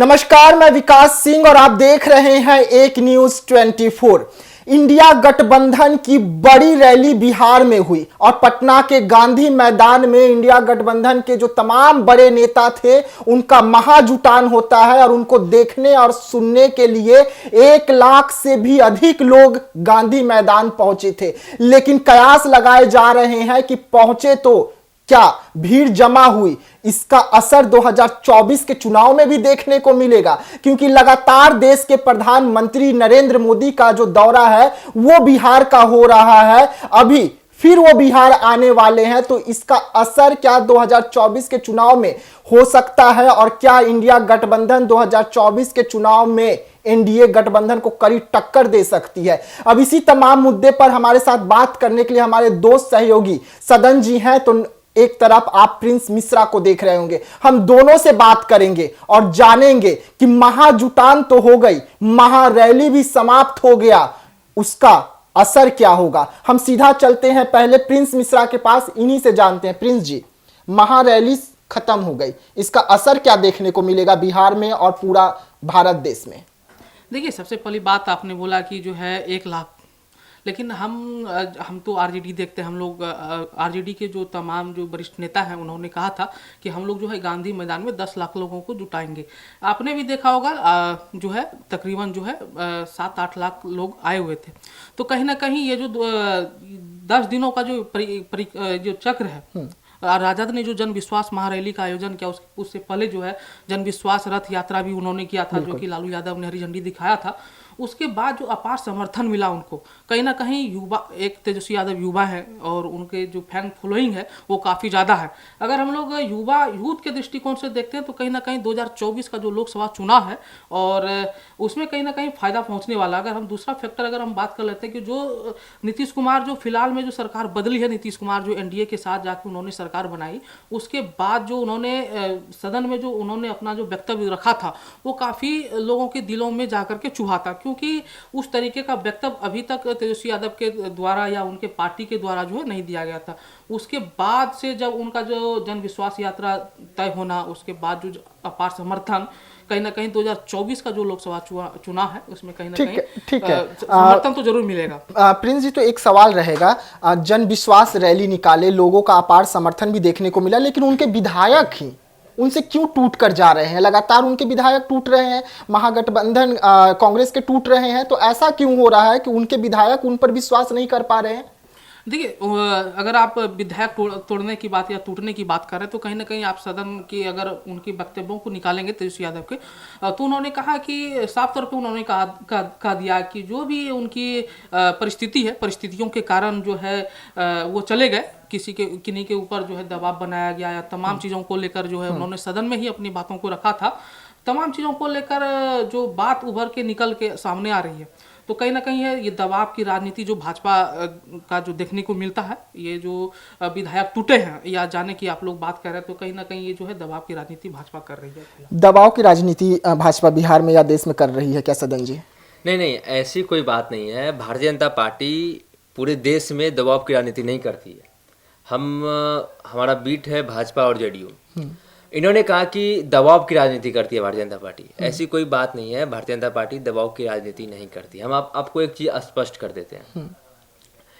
नमस्कार, मैं विकास सिंह और आप देख रहे हैं एक न्यूज 24। इंडिया गठबंधन की बड़ी रैली बिहार में हुई और पटना के गांधी मैदान में इंडिया गठबंधन के जो तमाम बड़े नेता थे उनका महाजुटान होता है और उनको देखने और सुनने के लिए 1 लाख से भी अधिक लोग गांधी मैदान पहुंचे थे। लेकिन कयास लगाए जा रहे हैं कि पहुंचे तो क्या भीड़ जमा हुई, इसका असर 2024 के चुनाव में भी देखने को मिलेगा, क्योंकि लगातार देश के प्रधानमंत्री नरेंद्र मोदी का जो दौरा है वो बिहार का हो रहा है। अभी फिर वो बिहार आने वाले हैं, तो इसका असर क्या 2024 के चुनाव में हो सकता है और क्या इंडिया गठबंधन 2024 के चुनाव में एनडीए गठबंधन को कड़ी टक्कर दे सकती है। अब इसी तमाम मुद्दे पर हमारे साथ बात करने के लिए हमारे दोस्त सहयोगी सदन जी हैं। तो एक तरफ आप प्रिंस मिश्रा को देख रहे होंगे, हम दोनों से बात करेंगे और जानेंगे कि महाजुटान तो हो गई, महारैली भी समाप्त हो गया, उसका असर क्या होगा। हम सीधा चलते हैं पहले प्रिंस मिश्रा के पास, इन्हीं से जानते हैं। प्रिंस जी, महारैली खत्म हो गई, इसका असर क्या देखने को मिलेगा बिहार में और पूरा भारत देश में? देखिए, सबसे पहली बात आपने बोला कि जो है 1 लाख, लेकिन हम तो आरजेडी देखते हैं। हम लोग आरजेडी के जो तमाम जो वरिष्ठ नेता हैं उन्होंने कहा था कि हम लोग जो है गांधी मैदान में 10 लाख लोगों को जुटाएंगे। आपने भी देखा होगा जो है तकरीबन जो है 7-8 लाख लोग आए हुए थे। तो कहीं ना कहीं ये जो 10 दिनों का जो चक्र है, राजद ने जो जन विश्वास महारैली का आयोजन किया, उससे पहले जो है जन विश्वास रथ यात्रा भी उन्होंने किया था, जो कि लालू यादव ने हरी झंडी दिखाया था। उसके बाद जो अपार समर्थन मिला उनको, कहीं ना कहीं युवा, एक तेजस्वी यादव युवा है और उनके जो फैन फॉलोइंग है वो काफ़ी ज़्यादा है। अगर हम लोग यूथ के दृष्टिकोण से देखते हैं तो कहीं ना कहीं 2024 का जो लोकसभा चुनाव है और उसमें कहीं ना कहीं फायदा पहुंचने वाला। अगर हम दूसरा फैक्टर अगर हम बात कर लेते हैं कि जो नीतीश कुमार जो फिलहाल में जो सरकार बदली है, नीतीश कुमार जो एनडीए के साथ जाकर उन्होंने सरकार बनाई, उसके बाद जो उन्होंने सदन में जो उन्होंने अपना जो वक्तव्य रखा था वो काफ़ी लोगों के दिलों में जाकर के चुभा था, क्योंकि उस तरीके का वक्तव्य अभी तक तेजस्वी यादव के द्वारा या उनके पार्टी के द्वारा जो है नहीं दिया गया था। उसके बाद से जब उनका जो जन विश्वास यात्रा तय होना, उसके बाद जो अपार समर्थन, कहीं ना कहीं 2024 का जो लोकसभा चुनाव है उसमें कहीं ना कहीं समर्थन तो जरूर मिलेगा। प्रिंस जी, तो एक सवाल रहेगा, जन विश्वास रैली निकाले, लोगों का अपार समर्थन भी देखने को मिला, लेकिन उनके विधायक ही उनसे क्यों टूट कर जा रहे हैं? लगातार उनके विधायक टूट रहे हैं, महागठबंधन कांग्रेस के टूट रहे हैं, तो ऐसा क्यों हो रहा है कि उनके विधायक उन पर विश्वास नहीं कर पा रहे हैं? देखिए, अगर आप विधायक तोड़ने की बात या टूटने की बात कर रहे हैं तो कहीं ना कहीं आप सदन के अगर उनके वक्तव्यों को निकालेंगे तेजस्वी यादव के, तो उन्होंने कहा कि साफ तौर पे उन्होंने कहा दिया कि जो भी उनकी परिस्थिति है, परिस्थितियों के कारण जो है वो चले गए, किन्हीं के ऊपर जो है दबाव बनाया गया या तमाम चीज़ों को लेकर जो है उन्होंने सदन में ही अपनी बातों को रखा था। तमाम चीज़ों को लेकर जो बात उभर के निकल के सामने आ रही है, तो कहीं ना कहीं है ये दबाव की राजनीति जो भाजपा का जो देखने को मिलता है। ये जो विधायक टूटे हैं या जाने की आप लोग बात कर रहे हैं, तो कहीं ना कहीं ये जो है दबाव की राजनीति भाजपा कर रही है। दबाव की राजनीति भाजपा बिहार में या देश में कर रही है क्या सदन जी? नहीं, ऐसी कोई बात नहीं है। भारतीय जनता पार्टी पूरे देश में दबाव की राजनीति नहीं करती है। हमारा बीट है भाजपा और जेडीयू। इन्होंने कहा कि दबाव की राजनीति करती है भारतीय जनता पार्टी। ऐसी कोई बात नहीं है, भारतीय जनता पार्टी दबाव की राजनीति नहीं करती। हम आपको एक चीज स्पष्ट कर देते हैं,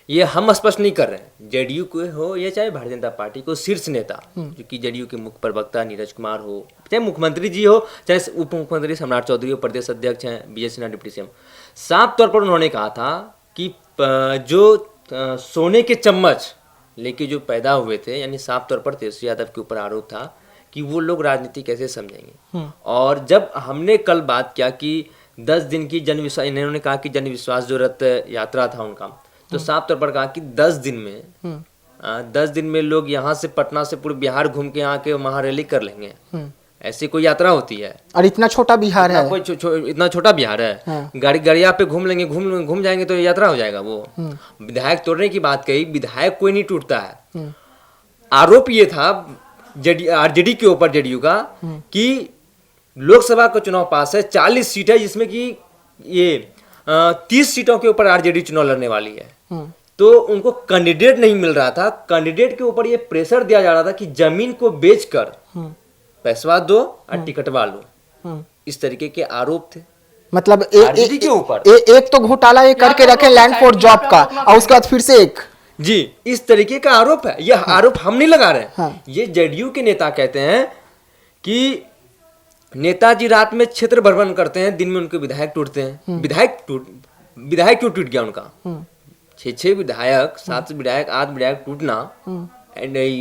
ये हम स्पष्ट नहीं कर रहे हैं, जेडीयू को हो या चाहे भारतीय जनता पार्टी को शीर्ष नेता, जो कि जेडीयू के मुख्य प्रवक्ता नीरज कुमार हो, चाहे मुख्यमंत्री जी हो, चाहे उप मुख्यमंत्री सम्राट चौधरी हो, प्रदेश अध्यक्ष हैं विजय सिन्हा डिप्टी सीएम, साफ तौर पर उन्होंने कहा था कि जो सोने के चम्मच लेके जो पैदा हुए थे, यानी साफ तौर पर तेजस्वी यादव के ऊपर आरोप था कि वो लोग राजनीति कैसे समझेंगे। और जब हमने कल बात किया कि 10 दिन की जन विश्वास, इन्होंने कहा कि जन विश्वास जो रथ यात्रा था उनका, तो साफ तौर पर कहा कि 10 दिन में लोग यहाँ से पटना से पूरे बिहार घूम के यहाँ के महारैली कर लेंगे। ऐसी कोई यात्रा होती है? और इतना छोटा बिहार है, इतना छोटा बिहार है, गाड़िया पे घूम लेंगे, घूम जाएंगे तो यात्रा हो जाएगा वो। विधायक तोड़ने की बात कही, विधायक कोई नहीं टूटता है। आरोप ये था आरजेडी के ऊपर, जेडीयू का, कि लोकसभा का चुनाव पास है, 40 सीट है, जिसमें कि ये 30 सीटों के ऊपर आरजेडी चुनाव लड़ने वाली है। तो उनको कैंडिडेट नहीं मिल रहा था। कैंडिडेट के ऊपर ये प्रेशर दिया जा रहा था कि जमीन को बेचकर पैसा दो और टिकटवा लो। इस तरीके के आरोप थे मतलब आरजेडी के ऊपर। एक तो घोटाला ये करके रखे लैंड फॉर जॉब का, और उसके बाद फिर से एक जी इस तरीके का आरोप है। यह आरोप हम नहीं लगा रहे हैं। हाँ। ये जेडीयू के नेता कहते हैं कि नेताजी रात में क्षेत्र भ्रमण करते हैं, दिन में उनके विधायक टूटते हैं। विधायक क्यों टूट गया उनका? 6 विधायक, 7 विधायक, 8 विधायक टूटना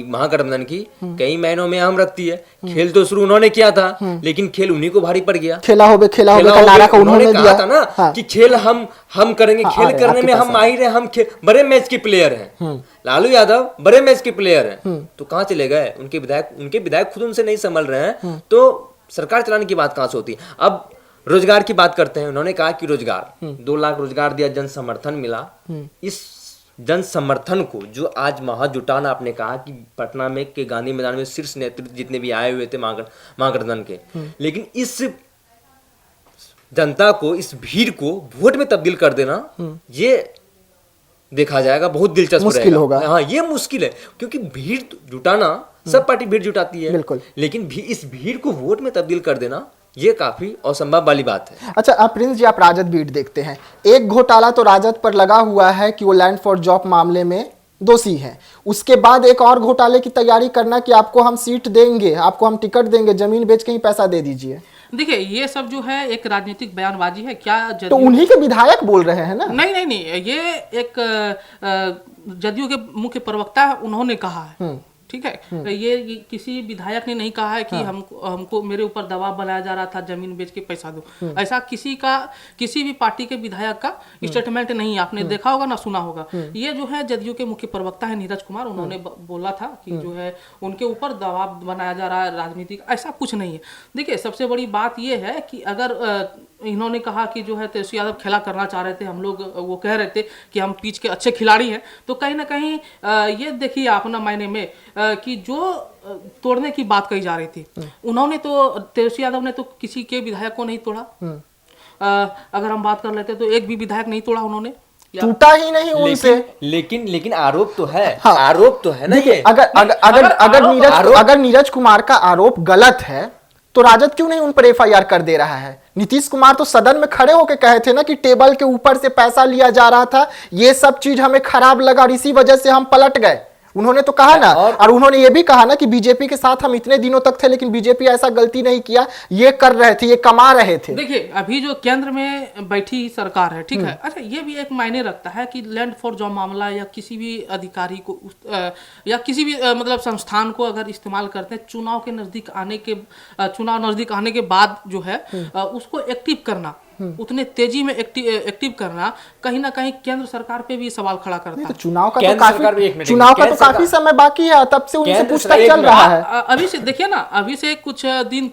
महागठबंधन की कई महीनों में अहम रखती है। खेल तो शुरू उन्होंने किया था, लेकिन खेल उन्हीं को भारी पड़ गया। खेला होबे का नारा का उन्होंने कहा दिया था ना। हाँ। कि खेल हम करेंगे। हाँ, खेल करने में हम माहिर हैं, हम बड़े मैच के प्लेयर हैं। लालू यादव बड़े मैच के प्लेयर हैं, तो कहाँ चले गए उनके विधायक खुद उनसे नहीं संभल रहे हैं, तो सरकार चलाने की बात कहाँ से होती है? अब रोजगार की बात करते हैं। उन्होंने कहा कि रोजगार 2 लाख रोजगार दिया, जन समर्थन मिला। इस जन समर्थन को जो आज महाजुटान, आपने कहा कि पटना में के गांधी मैदान में शीर्ष नेतृत्व जितने भी आए हुए थे महागठबंधन के, लेकिन इस जनता को, इस भीड़ को वोट में तब्दील कर देना, ये देखा जाएगा, बहुत दिलचस्प मुश्किल होगा। हाँ, ये मुश्किल है, क्योंकि भीड़ जुटाना, सब पार्टी भीड़ जुटाती है बिल्कुल, लेकिन इस भीड़ को वोट में तब्दील कर देना ये काफी असंभव वाली बात है। अच्छा, आप प्रिंस जी, आप राजद बीट देखते हैं। एक घोटाला तो राजद पर लगा हुआ है कि वो लैंड फॉर जॉब मामले में दोषी है। उसके बाद एक और घोटाले की तैयारी करना कि आपको हम सीट देंगे, आपको हम टिकट देंगे, जमीन बेच के ही पैसा दे दीजिए। देखिए, ये सब जो है एक राजनीतिक बयानबाजी है। क्या तो उन्हीं के विधायक बोल रहे हैं ना? नहीं, ये एक जदयू के मुख्य प्रवक्ता है, उन्होंने कहा है। ठीक है, ये किसी विधायक ने नहीं कहा है कि हमको मेरे ऊपर दबाव बनाया जा रहा था जमीन बेच के पैसा दो। ऐसा किसी भी पार्टी के विधायक का स्टेटमेंट नहीं है। आपने देखा होगा ना, सुना होगा। ये जो है जदयू के मुख्य प्रवक्ता है नीरज कुमार, उन्होंने बोला था कि जो है उनके ऊपर दबाव बनाया जा रहा है राजनीतिक। ऐसा कुछ नहीं है। देखिए, सबसे बड़ी बात ये है कि अगर इन्होंने कहा कि जो है तेजस्वी यादव खेला करना चाह रहे थे, हम लोग वो कह रहे थे कि हम पिच के अच्छे खिलाड़ी हैं, तो कहीं ना कहीं ये देखिए आप ना मायने में कि जो तोड़ने की बात कही जा रही थी, उन्होंने तो, तेजस्वी यादव ने तो किसी के विधायक को नहीं तोड़ा। अगर हम बात कर लेते तो एक भी विधायक नहीं तोड़ा उन्होंने, टूटा ही नहीं उनसे। लेकिन आरोप तो है। हाँ, आरोप तो है ना। ये अगर नीरज कुमार का आरोप गलत है तो राजद क्यों नहीं उन पर एफआईआर कर दे रहा है? नीतीश कुमार तो सदन में खड़े होकर कहे थे ना कि टेबल के ऊपर से पैसा लिया जा रहा था, ये सब चीज हमें खराब लगा और इसी वजह से हम पलट गए। उन्होंने तो कहा ना, और उन्होंने ये भी कहा ना कि बीजेपी के साथ हम इतने दिनों तक थे, लेकिन बीजेपी ऐसा गलती नहीं किया, ये कर रहे थे, ये कमा रहे थे। देखिए, अभी जो केंद्र में बैठी सरकार है, ठीक है, अच्छा, ये भी एक मायने रखता है कि लैंड फॉर जॉब मामला या किसी भी अधिकारी को या किसी भी मतलब संस्थान को अगर इस्तेमाल करते हैं, चुनाव नजदीक आने के बाद जो है उसको एक्टिव करना, उतने तेजी में एक्टिव करना, कहीं ना कहीं केंद्र सरकार पे भी सवाल खड़ा करता है। तो चुनाव का तो काफी समय बाकी है, तब से उनसे पूछताछ चल रहा है। अभी से देखिए ना, अभी से कुछ दिन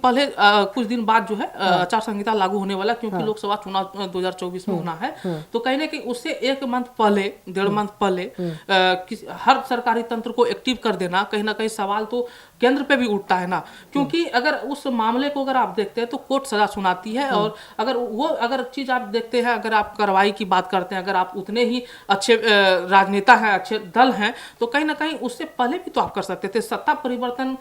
बाद जो है आचार संहिता लागू होने वाला, क्योंकि लोकसभा चुनाव 2024 में होना है। तो कहीं ना कहीं उससे 1 मंथ पहले, 1.5 मंथ पहले हर सरकारी तंत्र को एक्टिव कर देना, कहीं ना कहीं सवाल तो केंद्र पे भी उठता है ना। क्योंकि अगर उस मामले को अगर आप देखते हैं तो कोर्ट सजा सुनाती है, और अगर चीज आप देखते हैं, अगर आप कार्रवाई की बात करते हैं, अगर आप उतने ही अच्छे राजनेता हैं, अच्छे दल हैं, तो कहीं ना कहीं उससे पहले भी तो आप कर सकते थे। सत्ता परिवर्तन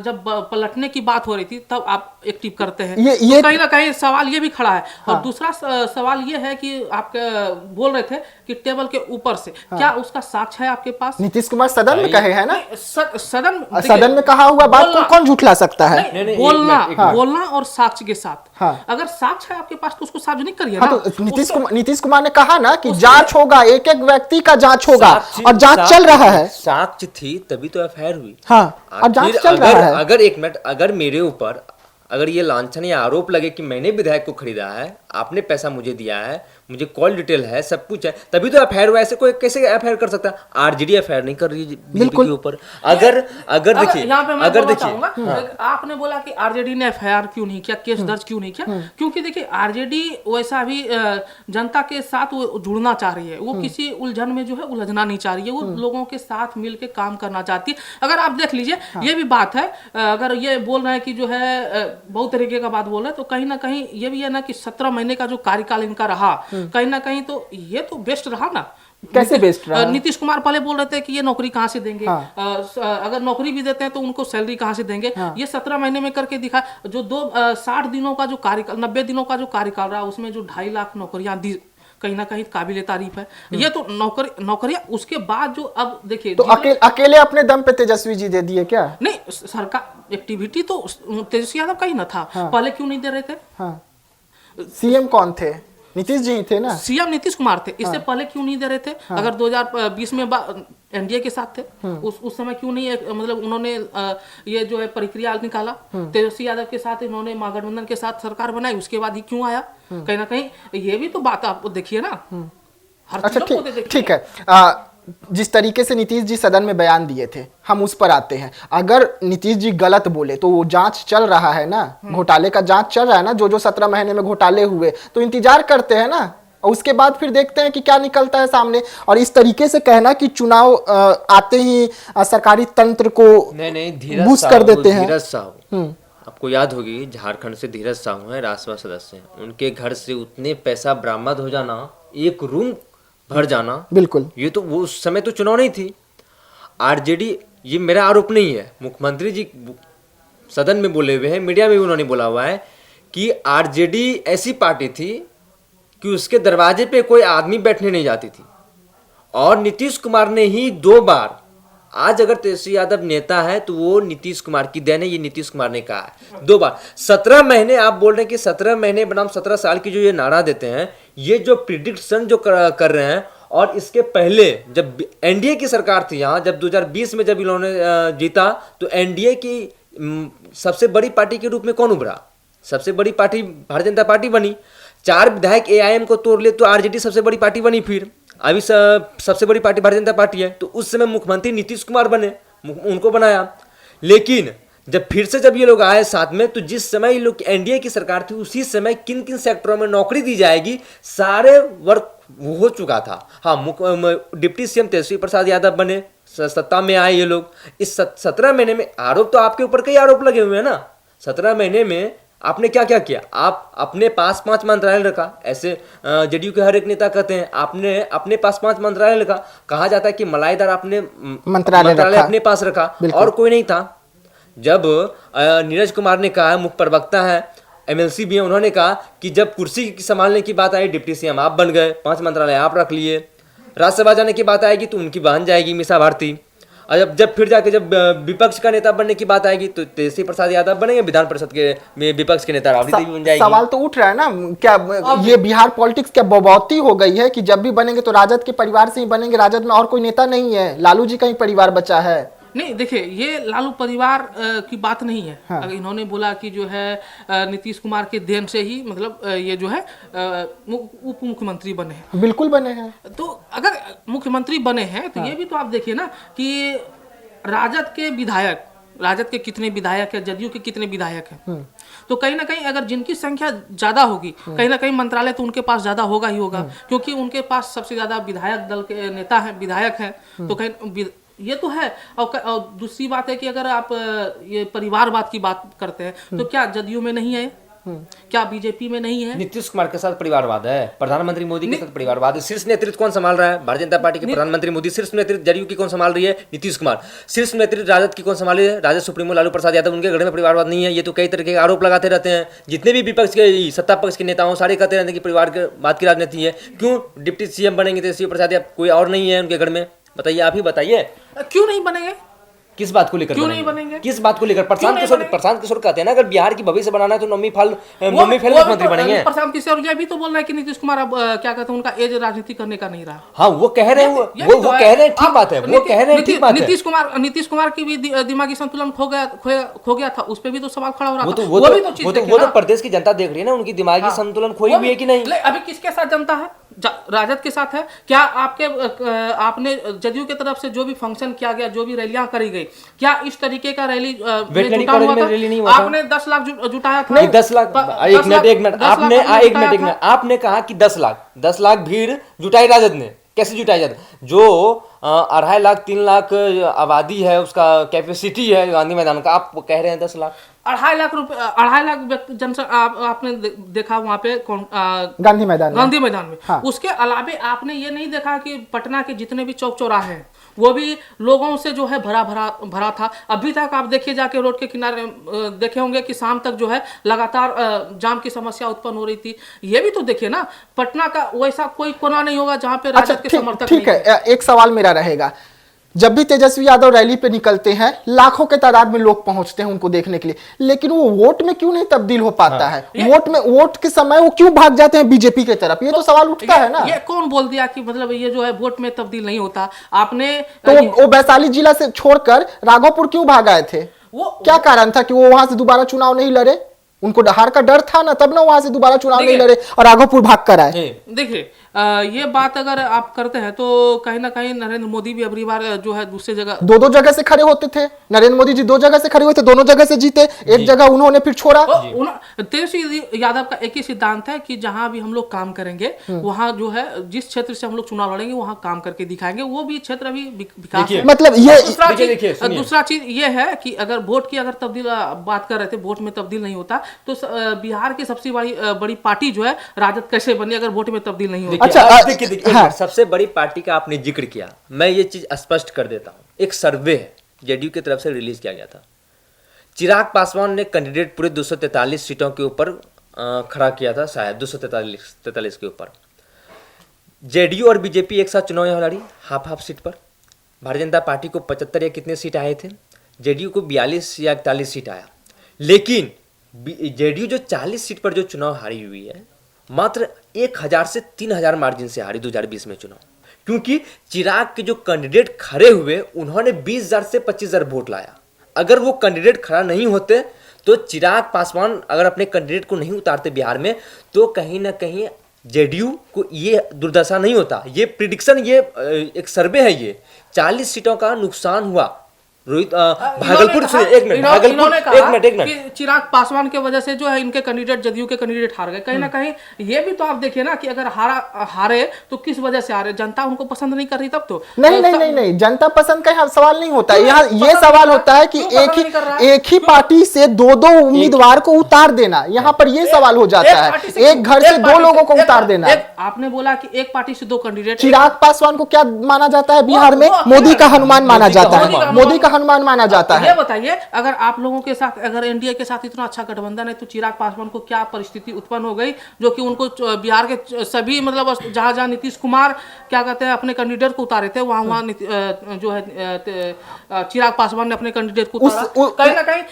जब पलटने की बात हो रही थी, तब आप एक्टिव करते हैं। तो कहीं ना कहीं सवाल ये भी खड़ा है। और दूसरा सवाल ये है कि आप बोल रहे थे कि टेबल के ऊपर से, क्या उसका साक्ष्य है आपके पास? नीतीश कुमार सदन में कहे हैं ना, सदन में कहा हुआ बात को कौन झूठला सकता है? बोलना और साक्ष्य के साथ। अगर साक्ष्य है आपके पास तो उसको सार्वजनिक करिए ना। तो नीतीश कुमार ने कहा ना कि जांच होगा, एक एक व्यक्ति का जांच होगा, और जांच चल रहा है। साक्ष्य थी तभी तो एफआईआर हुई। हाँ, और जांच चल रहा है। अगर एक मिनट, अगर मेरे ऊपर अगर ये लांछन या आरोप लगे कि मैंने विधायक को खरीदा है, आपने पैसा मुझे दिया है, मुझे कॉल डिटेल है, सब कुछ है, तभी तो एफआईआर हुआ। ऐसे कोई कैसे एफआईआर कर सकता है? आरजेडी एफआईआर नहीं कर रही है बीजेपी के ऊपर। अगर देखिए, आपने बोला कि आरजेडी ने एफआईआर क्यों नहीं किया, केस दर्ज क्यों नहीं किया? क्योंकि देखिए, आरजेडी वैसा भी जनता के साथ वो जुड़ना चाह रही है, वो किसी उलझन में जो है उलझना नहीं चाह रही है, वो लोगों के साथ मिलकर काम करना चाहती है। अगर आप देख लीजिए, ये भी बात है, अगर ये बोल रहे हैं कि जो है बहुत तरीके का बात बोल रहे हैं, तो कहीं ना कहीं ये भी है ना कि 17 महीने का जो कार्यकाल इनका रहा, कहीं ना कहीं तो ये तो बेस्ट रहा ना। कैसे बेस्ट रहा? नीतीश कुमार पहले बोल रहे थे कि ये नौकरी कहाँ से देंगे, हाँ। अगर नौकरी भी देते हैं तो उनको सैलरी कहाँ से देंगे। ये 17 महीने में करके दिखा। जो 60 दिनों का जो कार्यकाल, 90 दिनों का जो कार्यकाल रहा, उसमें जो 2.5 लाख नौकरियां दी, कहीं ना कहीं काबिले तारीफ है। ये तो नौकरियां उसके बाद जो अब देखिए, तो अकेले अपने दम पे तेजस्वी जी दे दिए क्या? नहीं, सरकार एक्टिविटी तो तेजस्वी यादव का ही ना था। पहले क्यों नहीं दे रहे थे? हाँ। सीएम कौन थे? नीतीश जी ही थे ना। सीएम नीतीश कुमार थे। इससे पहले क्यों नहीं दे रहे थे? अगर 2020 में एनडीए के साथ थे, उस समय क्यों नहीं मतलब उन्होंने ये जो है प्रक्रिया निकाला? तेजस्वी यादव के साथ इन्होंने महागठबंधन के साथ सरकार बनाई, उसके बाद ही क्यों आया? कहीं ना कहीं ये भी तो बात आप देखिए ना। हर अच्छा, चीज़ों को देखिए। ठीक है। जिस तरीके से नीतीश जी सदन में बयान दिए थे, हम उस पर आते हैं। अगर नीतीश जी गलत बोले तो वो जांच चल रहा है ना, घोटाले का जांच चल रहा है ना, जो 17 महीने में घोटाले हुए, तो इंतजार करते हैं ना, और उसके बाद फिर देखते हैं कि क्या निकलता है सामने। और इस तरीके से कहना कि चुनाव आते ही सरकारी तंत्र को नहीं बूस्ट कर देते हैं। धीरज साहू, आपको याद होगी, झारखंड से धीरज साहू हैं, राज्यसभा सदस्य हैं, उनके घर से उतने पैसा बरामद हो जाना, एक रूम भर जाना, बिल्कुल। ये तो वो उस समय तो चुनाव नहीं थी। आरजेडी, ये मेरा आरोप नहीं है, मुख्यमंत्री जी सदन में बोले हुए हैं, मीडिया में भी उन्होंने बोला हुआ है कि आरजेडी ऐसी पार्टी थी कि उसके दरवाजे पे कोई आदमी बैठने नहीं जाती थी। और नीतीश कुमार ने ही 2 बार, आज अगर तेजस्वी यादव नेता है तो वो नीतीश कुमार की देन है, ये नीतीश कुमार ने कहा है 2 बार। 17 महीने आप बोल रहे हैं कि 17 महीने बनाम 17 साल की जो ये नारा देते हैं, ये जो प्रिडिक्शन जो कर रहे हैं, और इसके पहले जब एनडीए की सरकार थी यहाँ, जब 2020 में जब इन्होंने जीता, तो एनडीए की सबसे बड़ी पार्टी के रूप में कौन उभरा? सबसे बड़ी पार्टी भारतीय जनता पार्टी बनी। 4 विधायक एआईएम को तोड़ ले तो आरजेडी सबसे बड़ी पार्टी बनी। फिर अभी सबसे बड़ी पार्टी भारतीय जनता पार्टी है, तो उस समय मुख्यमंत्री नीतीश कुमार बने, उनको बनाया। लेकिन जब फिर से जब ये लोग आए साथ में, तो जिस समय ये लोग एनडीए की सरकार थी, उसी समय किन किन सेक्टरों में नौकरी दी जाएगी, सारे वर्क हो चुका था। हाँ, डिप्टी सीएम तेजस्वी प्रसाद यादव बने, सत्ता में आए ये लोग। इस 17 महीने में आरोप तो आपके ऊपर कई आरोप लगे हुए हैं ना। 17 महीने में आपने क्या क्या किया? आप अपने पास 5 मंत्रालय रखा, ऐसे जेडीयू के हर एक नेता कहते हैं, आपने अपने पास 5 मंत्रालय रखा। कहा जाता है कि मलाईदार आपने मंत्रालय अपने पास रखा, और कोई नहीं था। जब नीरज कुमार ने कहा, मुख्य प्रवक्ता है, एमएलसी भी है, उन्होंने कहा कि जब कुर्सी संभालने की बात आई, डिप्टी सीएम आप बन गए, 5 मंत्रालय आप रख लिए। राज्यसभा जाने की बात आएगी तो उनकी बहन जाएगी, मीसा भारती। और जब फिर जाके जब विपक्ष का नेता बनने की बात आएगी तो तेजस्वी प्रसाद यादव बनेंगे, विधान परिषद के विपक्ष के नेता राबड़ी देवी बन जाएगी। सवाल तो उठ रहा है ना, क्या ये बिहार पॉलिटिक्स क्या बबौती हो गई है कि जब भी बनेंगे तो राजद के परिवार से ही बनेंगे? राजद में और कोई नेता नहीं है, लालू जी का ही परिवार बचा है। नहीं, देखिए, ये लालू परिवार की बात नहीं है। हाँ। अगर इन्होंने बोला कि जो है नीतीश कुमार के देन से ही, मतलब ये जो है उप मुख्यमंत्री बने हैं। बिल्कुल बने हैं। तो अगर मुख्यमंत्री बने हैं तो ये भी तो आप देखिए ना कि राजद के विधायक, राजद के कितने विधायक हैं, जदयू के कितने विधायक हैं। तो कहीं ना कहीं अगर जिनकी संख्या ज्यादा होगी, कहीं ना कहीं मंत्रालय तो उनके पास ज्यादा होगा ही होगा, क्योंकि उनके पास सबसे ज्यादा विधायक दल के नेता हैं, विधायक हैं। तो कहीं ये तो है। और दूसरी बात है कि अगर आप ये परिवारवाद की बात करते हैं तो क्या जदयू में नहीं है? क्या बीजेपी में नहीं है? नीतीश कुमार के साथ परिवारवाद है, प्रधानमंत्री मोदी के साथ परिवारवाद है। शीर्ष नेतृत्व कौन संभाल रहा है? भारतीय जनता पार्टी के प्रधानमंत्री मोदी। शीर्ष नेतृत्व जदयू की कौन संभाल रही है? नीतीश कुमार। शीर्ष नेतृत्व राजद की कौन संभाल रही है? राजद सुप्रीमो लालू प्रसाद यादव। उनके घर में परिवारवाद नहीं है। ये तो कई तरह के आरोप लगाते रहते हैं। जितने भी विपक्ष के, सत्ता पक्ष के नेता हो, सारे कहते रहते हैं कि परिवार के बात की राजनीति है। क्यों डिप्टी सीएम बनेंगे तेजस्वी प्रसाद यादव? कोई और नहीं है उनके घर में? बताइए, आप ही बताइए, क्यों नहीं बनेंगे? किस बात को लेकर? क्यों नहीं बनेंगे? किस बात को लेकर? प्रशांत किशोर कहते हैं ना, अगर बिहार की भविष्य बनाना है तो नौवीं फेल मुख्यमंत्री बनेंगे। प्रशांत किशोर ये भी तो बोल रहा है कि नीतीश कुमार अब क्या कहते हैं, उनका एज राजनीति करने का नहीं रहा। हाँ, वो कह रहे हैं, वो कह रहे हैं, ठीक बात है, वो कह रहे हैं, ठीक बात है। नीतीश कुमार की भी दिमागी संतुलन खो गया था, उस पर भी तो सवाल खड़ा हो रहा था। वो तो प्रदेश की जनता देख रही है ना, उनकी दिमागी संतुलन खोई हुई है कि नहीं। अभी किसके साथ जनता है? राजद के साथ है। क्या आपने जदयू की तरफ से जो भी फंक्शन किया गया, जो भी रैलियां करी गई, क्या इस तरीके का रैली वेटनरी कॉलेज में रैली नहीं हुआ था? आपने 10 लाख जुटाया था। नहीं, 10 लाख, एक मिनट, आपने कहा कि 10 लाख भीड़ जुटाई राजद ने। कैसे जुटाया जाता है? जो 2.5 लाख 3 लाख आबादी है, उसका कैपेसिटी है गांधी मैदान का, आप कह रहे हैं 10 लाख। 2.5 लाख जनसंख्या आपने देखा वहाँ पे गांधी मैदान में। हाँ। उसके अलावे आपने ये नहीं देखा कि पटना के जितने भी चौक चौराहे हैं वो भी लोगों से जो है भरा था। अभी तक आप देखिए जाके रोड के किनारे देखे होंगे कि शाम तक जो है लगातार जाम की समस्या उत्पन्न हो रही थी। ये भी तो देखिए ना, पटना का वैसा कोई कोना नहीं होगा जहाँ पे राजद के समर्थक ठीक है, एक सवाल मेरा रहेगा, जब भी तेजस्वी यादव रैली पे निकलते हैं लाखों के तादाद में लोग पहुंचते हैं उनको देखने के लिए, लेकिन वो वोट में क्यों नहीं तब्दील हो पाता है? वोट के समय वो क्यों भाग जाते हैं बीजेपी की तरफ? ये तो सवाल उठता है ना। ये कौन बोल दिया कि मतलब ये जो है वोट में तब्दील नहीं होता? आपने तो वो वैशाली जिला से छोड़कर राघोपुर क्यों भाग आए थे? क्या कारण था कि वो वहां से दोबारा चुनाव नहीं लड़े? उनको हार का डर था ना, तब ना वहां से दोबारा चुनाव नहीं लड़े और राघोपुर भाग कर आए। देखिए ये बात अगर आप करते हैं तो कहीं ना कहीं नरेंद्र मोदी भी अगली बार जो है दूसरी जगह दो जगह से खड़े होते थे। नरेंद्र मोदी जी 2 जगह से खड़े हुए थे, दोनों जगह से जीते, एक जगह उन्होंने फिर छोड़ा। तेजस्वी यादव का एक ही सिद्धांत है कि जहां भी हम लोग काम करेंगे वहां जो है जिस क्षेत्र से हम लोग चुनाव लड़ेंगे वहां काम करके दिखाएंगे। वो भी क्षेत्र अभी विकास है। मतलब ये दूसरा चीज ये है कि अगर वोट की अगर तब्दील बात कर रहे थे, वोट में तब्दील नहीं होता तो बिहार की सबसे बड़ी पार्टी जो है राजद कैसे बनी अगर वोट में तब्दील नहीं होता? अच्छा देखिए, हाँ। सबसे बड़ी पार्टी का आपने जिक्र किया, मैं ये चीज स्पष्ट कर देता हूं। एक सर्वे है जेडीयू की तरफ से रिलीज किया गया था। चिराग पासवान ने कैंडिडेट पूरे 243 सीटों के ऊपर खड़ा किया था, शायद 243 के ऊपर। जेडीयू और बीजेपी एक साथ चुनाव यहाँ लड़ी, हाफ सीट पर। भारतीय जनता पार्टी को 75 या कितने सीट आए थे, जेडीयू को 42 या 41 सीट आया। लेकिन जेडीयू जो 40 सीट पर जो चुनाव हारी हुई है, मात्र 1000 से 3000 मार्जिन से हारी 2020 में चुनाव, क्योंकि चिराग के जो कैंडिडेट खड़े हुए उन्होंने 20,000 से 25,000 वोट लाया। अगर वो कैंडिडेट खड़ा नहीं होते तो चिराग पासवान अगर अपने कैंडिडेट को नहीं उतारते बिहार में तो कहीं ना कहीं जेडीयू को ये दुर्दशा नहीं होता। ये प्रिडिक्शन, ये एक सर्वे है, ये 40 सीटों का नुकसान हुआ। रोहित भागलपुर से एक मिनट चिराग पासवान के वजह से जो है इनके कैंडिडेट, जदयू के कैंडिडेट हार गए। कहीं ना कहीं ये भी तो आप देखिए ना कि अगर हारे तो किस वजह से हारे? जनता उनको पसंद नहीं कर रही तब तो नहीं, जनता पसंद का सवाल नहीं होता है। यहाँ ये सवाल होता है कि एक ही पार्टी से 2 उम्मीदवार को उतार देना, यहाँ पर ये सवाल हो जाता है। एक घर से 2 लोगों को उतार देना। आपने बोला कि एक पार्टी से 2 कैंडिडेट। चिराग पासवान को क्या माना जाता है बिहार में? मोदी का हनुमान माना जाता है, मोदी का हनुमान माना जाता है। ये बताइए, अगर आप लोगों के साथ, अगर एनडीए के साथ इतना अच्छा गठबंधन है तो चिराग पासवान को क्या परिस्थिति उत्पन्न हो गई जो कि उनको बिहार के सभी मतलब जहां नीतीश कुमार क्या कहते हैं अपने कैंडिडेट को उतारे थे, वहां जो है चिराग पासवान ने अपने कैंडिडेट को उतारा। कहीं ना कहीं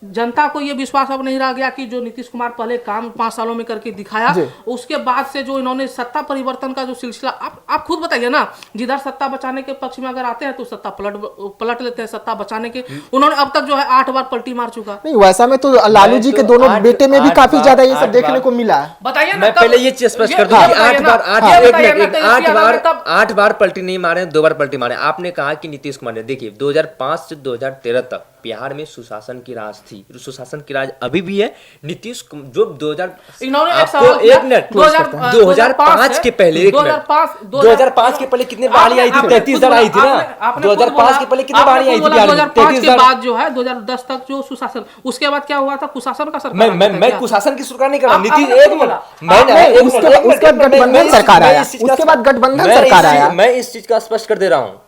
जनता को यह विश्वास अब नहीं रह गया कि जो नीतीश कुमार पहले काम 5 सालों में करके दिखाया, उसके बाद से जो इन्होंने सत्ता परिवर्तन का जो सिलसिला, आप खुद बताइए ना, जिधर सत्ता बचाने के पक्ष में अगर आते हैं तो सत्ता पलट लेते हैं। सत्ता बचाने के उन्होंने अब तक जो है 8 बार पलटी मार चुका। नहीं, वैसा में तो लालू जी के दोनों बेटे में भी काफी ज्यादा ये सब देखने को मिला। बताइए ना, मैं पहले ये चीज स्पष्ट कर दूं कि 8 बार पलटी नहीं मारे, 2 बार पलटी मारे। आपने कहा कि नीतीश कुमार ने, देखिए 2005 से 2013 तक बिहार में सुशासन की राज थी, सुशासन की राज अभी भी है। नीतीश जो 2005 के पहले 2005 के पहले कितने बाढ़ी आई थी? 33,000 आई थी ना। 2005 के पहले कितने बाढ़ी आई थी बिहार में? 2005 के बाद जो है 2010 तक जो सुशासन, उसके बाद क्या हुआ था? कुशासन का सरकार। मैं कुशासन की सरकार नहीं कर रहा। नीतीश उसके बाद गठबंधन सरकार आया, उसके बाद गठबंधन सरकार आया। मैं इस चीज का स्पष्ट कर दे रहा हूँ।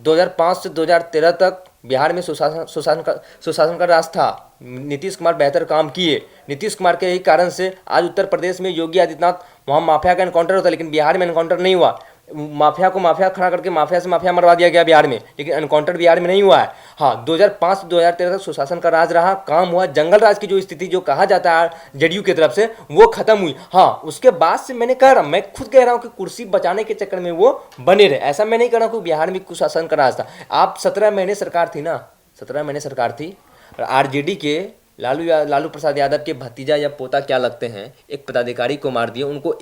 2005 से 2013 तक बिहार में सुशासन का राज था। नीतीश कुमार बेहतर काम किए। नीतीश कुमार के यही कारण से आज उत्तर प्रदेश में योगी आदित्यनाथ, वहाँ माफिया का एनकाउंटर होता, लेकिन बिहार में एनकाउंटर नहीं हुआ। माफिया को माफिया खड़ा करके माफिया से माफिया मरवा दिया गया बिहार में, लेकिन एनकाउंटर बिहार में नहीं हुआ है। हाँ, 2005 से 2013 तक सुशासन का राज रहा, काम हुआ। जंगल राज की जो स्थिति जो कहा जाता है जेडीयू की तरफ से, वो खत्म हुई। हाँ, उसके बाद से मैं खुद कह रहा हूँ कि कुर्सी बचाने के चक्कर में वो बने रहे। ऐसा मैं नहीं कह रहा हूँ कि बिहार में कुशासन का राज था। आप 17 महीने सरकार थी ना, 17 महीने सरकार थी। आरजेडी के लालू प्रसाद यादव के भतीजा या पोता क्या लगते हैं, एक पदाधिकारी को मार दिया, उनको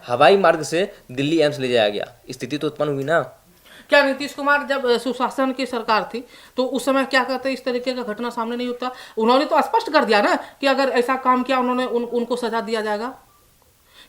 हवाई मार्ग से दिल्ली एम्स ले जाया गया। स्थिति तो उत्पन्न हुई ना। क्या नीतीश कुमार जब सुशासन की सरकार थी तो उस समय क्या कहते हैं इस तरीके का घटना सामने नहीं होता? उन्होंने तो स्पष्ट कर दिया ना कि अगर ऐसा काम किया उन्होंने उनको सजा दिया जाएगा।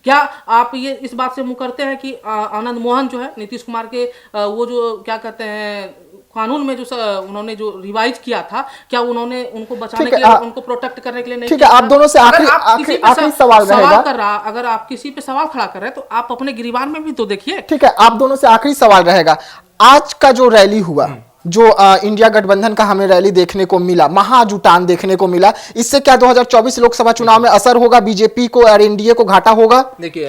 क्या आप ये इस बात से मुकरते हैं कि आनंद मोहन जो है नीतीश कुमार के वो जो क्या कहते हैं कानून में जो उन्होंने जो रिवाइज किया था, क्या उन्होंने उनको बचाने के लिए, उनको प्रोटेक्ट करने के लिए नहीं ठीक किया है, आप था? दोनों से अगर आप आखिरी किसी पे आखिरी सवाल रहेगा। कर रहा, अगर आप किसी पे सवाल खड़ा कर रहे हैं तो आप अपने गिरबान में भी तो देखिए। ठीक है, आप दोनों से आखिरी सवाल रहेगा। आज का जो रैली हुआ, जो इंडिया गठबंधन का हमें रैली देखने को मिला, महाजुटान देखने को मिला, इससे क्या 2024 लोकसभा चुनाव में असर होगा, बीजेपी को और एनडीए को घाटा होगा? देखिए,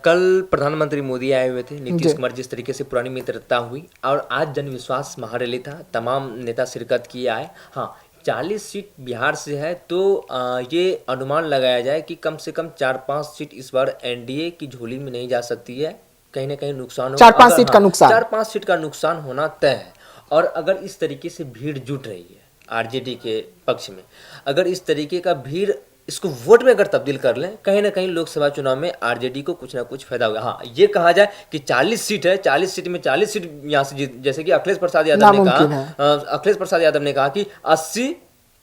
कल प्रधानमंत्री मोदी आए हुए थे, नीतीश कुमार जिस तरीके से पुरानी मित्रता हुई, और आज जन विश्वास महारैली था, तमाम नेता शिरकत किए आए। हाँ, 40 सीट बिहार से है, तो ये अनुमान लगाया जाए कि कम से कम 4-5 सीट इस बार एनडीए की झोली में नहीं जा सकती है, कहीं ना कहीं नुकसान होगा। 4-5 सीट का नुकसान, 4-5 सीट का नुकसान होना तय है। और अगर इस तरीके से भीड़ जुट रही है आरजेडी के पक्ष में, अगर इस तरीके का भीड़ इसको वोट में अगर तब्दील कर लें, कहीं ना कहीं लोकसभा चुनाव में आरजेडी को कुछ ना कुछ फायदा होगा। हाँ, ये कहा जाए कि 40 सीट है, 40 सीट में 40 सीट यहाँ से जैसे कि अखिलेश प्रसाद यादव ने कहा कि 80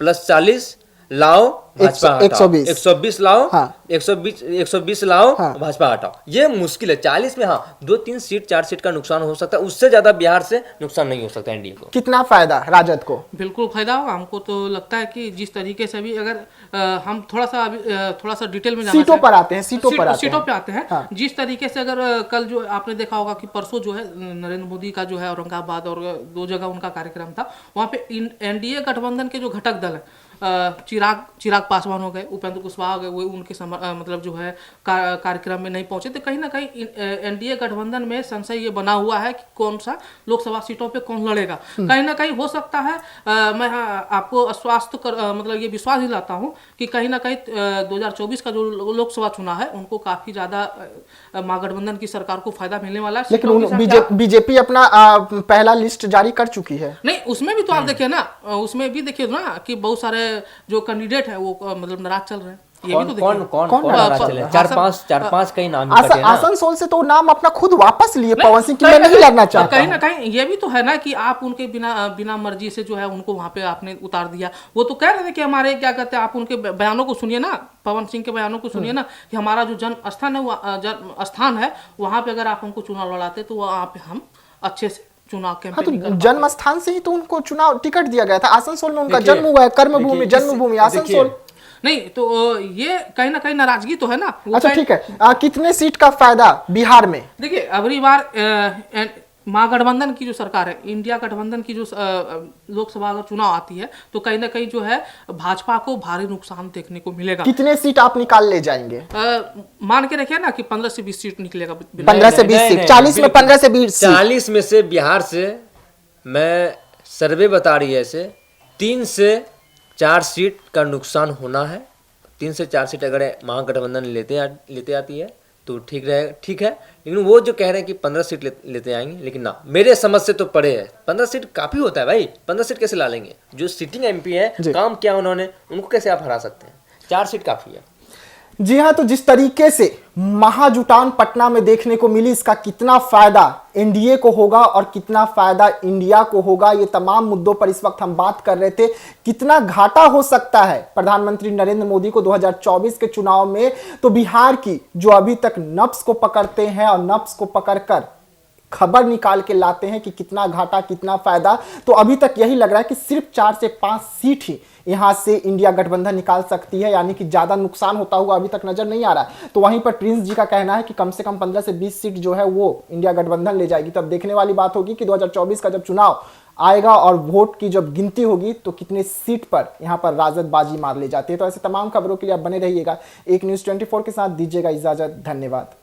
+ 40 लाओ भाजपा हटाओ, 120 लाओ, हाँ। 120 लाओ, हाँ। भाजपा हटाओ। ये मुश्किल है। 40 में हाँ 2-3 सीट 4 सीट का नुकसान हो सकता है, उससे ज्यादा बिहार से नुकसान नहीं हो सकता एनडीए को। कितना फायदा राजद को? बिल्कुल फायदा होगा। हमको तो लगता है कि जिस तरीके से भी अगर हम थोड़ा सा डिटेल में सीटों पर आते हैं, सीटों पे आते हैं। हाँ। जिस तरीके से अगर कल जो आपने देखा होगा कि परसों जो है नरेंद्र मोदी का जो है औरंगाबाद और 2 जगह उनका कार्यक्रम था, वहाँ पे एनडीए गठबंधन के जो घटक दल है, चिराग पासवान हो गए, उपेंद्र कुशवाहा हो गए, वो उनके मतलब जो है कार्यक्रम में नहीं पहुंचे। तो कहीं ना कहीं एनडीए गठबंधन में संशय ये बना हुआ है कि कौन सा लोकसभा सीटों पे कौन लड़ेगा। कहीं ना कहीं हो सकता है, मैं आपको आश्वस्त मतलब ये विश्वास दिलाता हूं कि कहीं ना कहीं 2024 का जो लोकसभा चुनाव है उनको काफी ज्यादा महागठबंधन की सरकार को फायदा मिलने वाला है। लेकिन बीजेपी अपना पहला लिस्ट जारी कर चुकी है। नहीं, उसमें भी तो आप देखिए ना, उसमें भी देखिए ना कि बहुत सारे जो कैंडिडेट है वो मतलब नाराज चल रहे हैं। ये भी तो कौन नाराज चले? 4-5 कई नाम निकले ना। आसनसोल से तो नाम अपना खुद वापस लिए पवन सिंह कि मैं नहीं लड़ना चाहता। कहीं ना कहीं ये भी तो है ना कि आप उनके बिना मर्जी से जो है उनको वहां पे आपने उतार दिया। वो तो कह रहे थे कि हमारे क्या कहते हैं, आप उनके बयानों को सुनिए ना, पवन सिंह के बयानों को सुनिए ना, कि हमारा जो जन्म स्थान है वहां पे अगर आप हमको चुनाव लड़ाते तो वहां पे हम अच्छे से चुनाव कैंपेन तो जन्म स्थान से ही तो उनको चुनाव टिकट दिया गया था। आसनसोल में उनका जन्म हुआ है, कर्मभूमि जन्मभूमि आसनसोल। नहीं तो ये कहीं ना कहीं नाराजगी तो है ना। अच्छा ठीक है, कितने सीट का फायदा बिहार में? देखिए, अगली बार महागठबंधन की जो सरकार है, इंडिया गठबंधन की जो लोकसभा अगर चुनाव आती है तो कहीं ना कहीं जो है भाजपा को भारी नुकसान देखने को मिलेगा। कितने सीट आप निकाल ले जाएंगे? मान के रखिए ना कि 15 से 20 सीट निकलेगा। 15 से 20 सीट, 40 में 15 से 20 सीट। 40 में से बिहार से मैं सर्वे बता रही है ऐसे 3 से 4 सीट का नुकसान होना है। 3 से 4 सीट अगर महागठबंधन लेते आती है तो ठीक रहेगा, ठीक है। लेकिन वो जो कह रहे हैं कि 15 सीट लेते आएंगे, लेकिन ना, मेरे समझ से तो पड़े है। 15 सीट काफी होता है भाई, 15 सीट कैसे ला लेंगे? जो सिटिंग एमपी है, काम किया उन्होंने, उनको कैसे आप हरा सकते हैं? 4 सीट काफी है। जी हाँ, तो जिस तरीके से महाजुटान पटना में देखने को मिली, इसका कितना फायदा एनडीए को होगा और कितना फायदा इंडिया को होगा, ये तमाम मुद्दों पर इस वक्त हम बात कर रहे थे। कितना घाटा हो सकता है प्रधानमंत्री नरेंद्र मोदी को 2024 के चुनाव में, तो बिहार की जो अभी तक नब्ज को पकड़ते हैं और नब्ज को पकड़कर खबर निकाल के लाते हैं कि कितना घाटा कितना फायदा, तो अभी तक यही लग रहा है कि सिर्फ 4 से 5 सीट ही यहां से इंडिया गठबंधन निकाल सकती है, यानी कि ज्यादा नुकसान होता हुआ अभी तक नजर नहीं आ रहा है। तो वहीं पर प्रिंस जी का कहना है कि कम से कम 15 से 20 सीट जो है वो इंडिया गठबंधन ले जाएगी। तब देखने वाली बात होगी कि 2024 का जब चुनाव आएगा और वोट की जब गिनती होगी तो कितने सीट पर यहां पर राजद बाजी मार ले जाती है। तो ऐसे तमाम खबरों के लिए आप बने रहिएगा एक न्यूज़ 24 के साथ। दीजिएगा इजाजत, धन्यवाद।